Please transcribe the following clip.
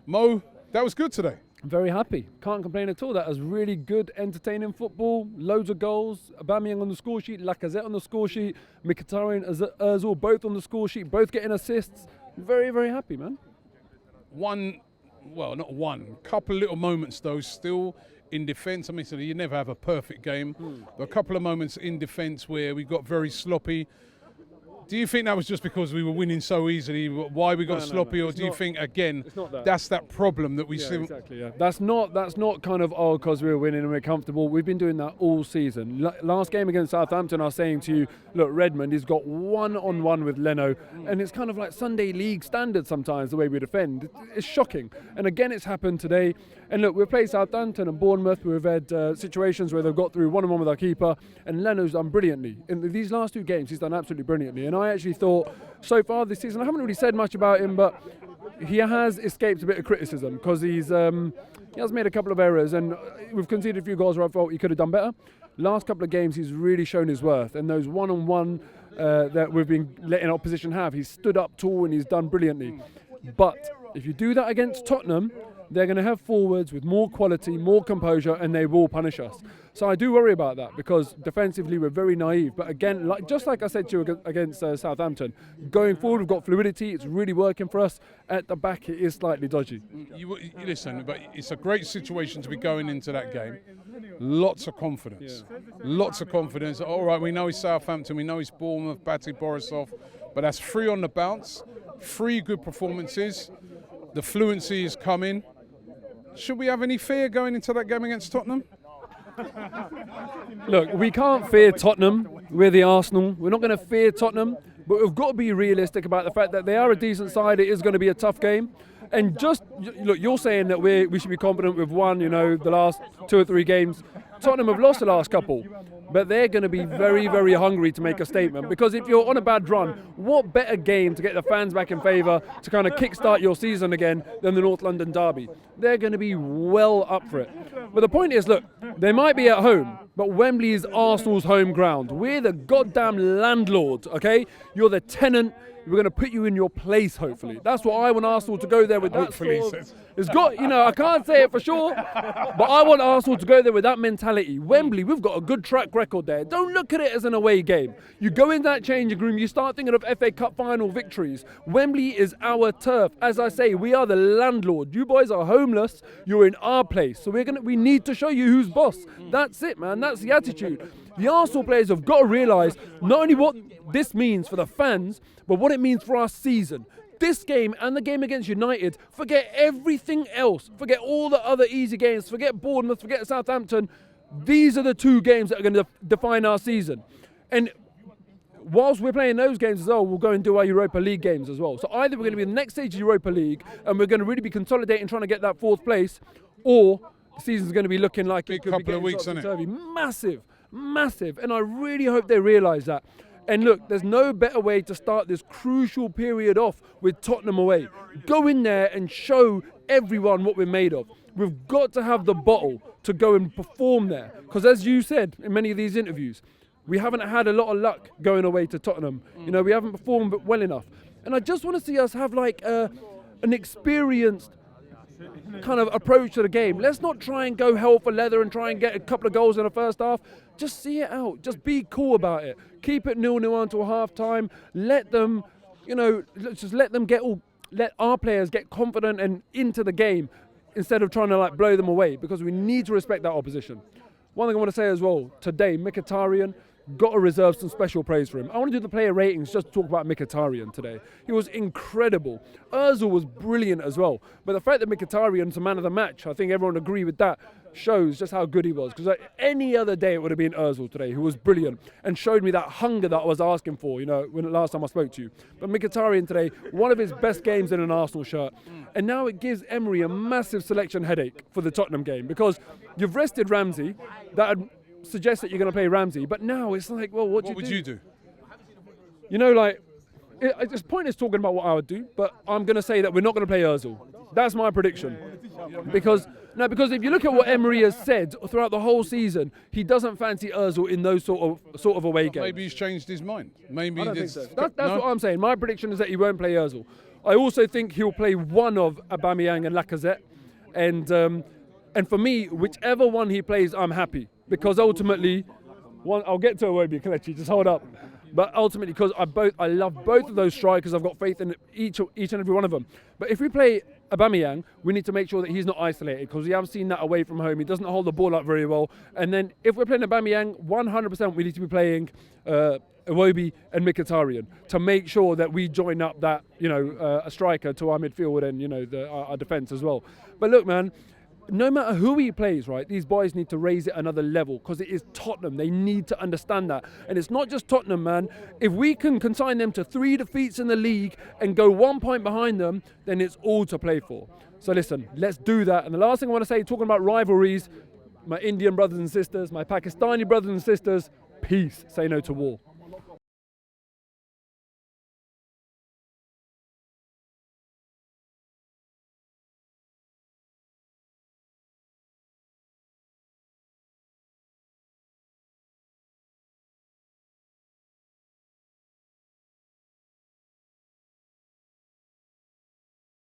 Mo, that was good today. Very happy. Can't complain at all. That was really good, entertaining football. Loads of goals. Aubameyang on the score sheet, Lacazette on the score sheet, Mkhitaryan, Ozil both on the score sheet, both getting assists. Very, very happy, man. Couple little moments though still in defence. I mean, so you never have a perfect game. But a couple of moments in defence where we got very sloppy. Do you think that was just because we were winning so easily, why we got sloppy, or do you think, again, that's that problem that we see? Exactly, yeah. That's not kind of, because we were winning and we're comfortable. We've been doing that all season. Last game against Southampton, I was saying to you, look, Redmond, he's got one-on-one with Leno, and it's kind of like Sunday League standard sometimes, the way we defend. It's shocking. And again, it's happened today. And look, we've played Southampton and Bournemouth. We've had situations where they've got through one-on-one with our keeper, and Leno's done brilliantly. In these last 2 games, he's done absolutely brilliantly. And I actually thought, so far this season, I haven't really said much about him, but he has escaped a bit of criticism because he has made a couple of errors, and we've conceded a few goals where I thought he could have done better. Last couple of games, he's really shown his worth, and those one-on-one that we've been letting opposition have, he's stood up tall and he's done brilliantly. But if you do that against Tottenham, they're going to have forwards with more quality, more composure, and they will punish us. So I do worry about that because defensively we're very naive. But again, just like I said to you against Southampton, going forward we've got fluidity. It's really working for us. At the back it is slightly dodgy. You listen, but it's a great situation to be going into that game. Lots of confidence. Yeah. Lots of confidence. All right, we know he's Southampton, we know he's Bournemouth, batted Borisov, but that's 3 on the bounce, 3 good performances. The fluency is coming. Should we have any fear going into that game against Tottenham? Look, we can't fear Tottenham. We're the Arsenal. We're not going to fear Tottenham, but we've got to be realistic about the fact that they are a decent side. It is going to be a tough game. And just, look, you're saying that we should be confident we've won, the last 2 or 3 games. Tottenham have lost the last couple, but they're going to be very, very hungry to make a statement, because if you're on a bad run, what better game to get the fans back in favour to kind of kickstart your season again than the North London derby? They're going to be well up for it. But the point is, look, they might be at home, but Wembley is Arsenal's home ground. We're the goddamn landlord, okay? You're the tenant. We're going to put you in your place, hopefully. That's what I want Arsenal to go there with. Hopefully, it's got, I can't say it for sure, but I want Arsenal to go there with that mentality. Wembley, we've got a good track record there. Don't look at it as an away game. You go in that changing room, you start thinking of FA Cup final victories. Wembley is our turf. As I say, we are the landlord. You boys are homeless. You're in our place. So we need to show you who's boss. That's it, man. That's the attitude. The Arsenal players have got to realise not only what this means for the fans, but what it means for our season. This game and the game against United, forget everything else. Forget all the other easy games. Forget Bournemouth, forget Southampton. These are the 2 games that are going to define our season. And whilst we're playing those games as well, we'll go and do our Europa League games as well. So either we're going to be in the next stage of Europa League and we're going to really be consolidating, trying to get that 4th place, or the season's going to be looking like it could be couple of weeks, isn't it? Massive. And I really hope they realise that. And look, there's no better way to start this crucial period off with Tottenham away. Go in there and show everyone what we're made of. We've got to have the bottle to go and perform there. Because as you said in many of these interviews, we haven't had a lot of luck going away to Tottenham. We haven't performed well enough. And I just want to see us have like an experienced kind of approach to the game. Let's not try and go hell for leather and try and get a couple of goals in the first half. Just see it out. Just be cool about it. Keep it 0-0 until half time. Let them, let our players get confident and into the game instead of trying to blow them away, because we need to respect that opposition. One thing I want to say as well, today, Mkhitaryan, got to reserve some special praise for him. I want to do the player ratings just to talk about Mkhitaryan today. He was incredible. Ozil was brilliant as well. But the fact that Mkhitaryan's a man of the match, I think everyone agree with that, shows just how good he was. Because any other day it would have been Ozil today, who was brilliant and showed me that hunger that I was asking for, when last time I spoke to you. But Mkhitaryan today, one of his best games in an Arsenal shirt. And now it gives Emery a massive selection headache for the Tottenham game, because you've rested Ramsey. That suggests that you're going to play Ramsey, but now it's like, well, what would you do? It's pointless talking about what I would do, but I'm going to say that we're not going to play Ozil. That's my prediction. Because if you look at what Emery has said throughout the whole season, he doesn't fancy Ozil in those sort of away games. Maybe he's changed his mind. Maybe I don't think so. That's what I'm saying. My prediction is that he won't play Ozil. I also think he'll play one of Aubameyang and Lacazette. And for me, whichever one he plays, I'm happy. Because ultimately, I'll get to Iwobi, Kelechi, just hold up. But ultimately, because I love both of those strikers, I've got faith in each and every one of them. But if we play Aubameyang, we need to make sure that he's not isolated, because we have seen that away from home. He doesn't hold the ball up very well. And then if we're playing Aubameyang, 100% we need to be playing Iwobi and Mkhitaryan to make sure that we join up that, a striker to our midfield and, our defence as well. But look, man, no matter who he plays, right, these boys need to raise it another level, because it is Tottenham. They need to understand that. And it's not just Tottenham, man. If we can consign them to 3 defeats in the league and go 1 point behind them, then it's all to play for. So listen, let's do that. And the last thing I want to say, talking about rivalries, my Indian brothers and sisters, my Pakistani brothers and sisters, peace. Say no to war.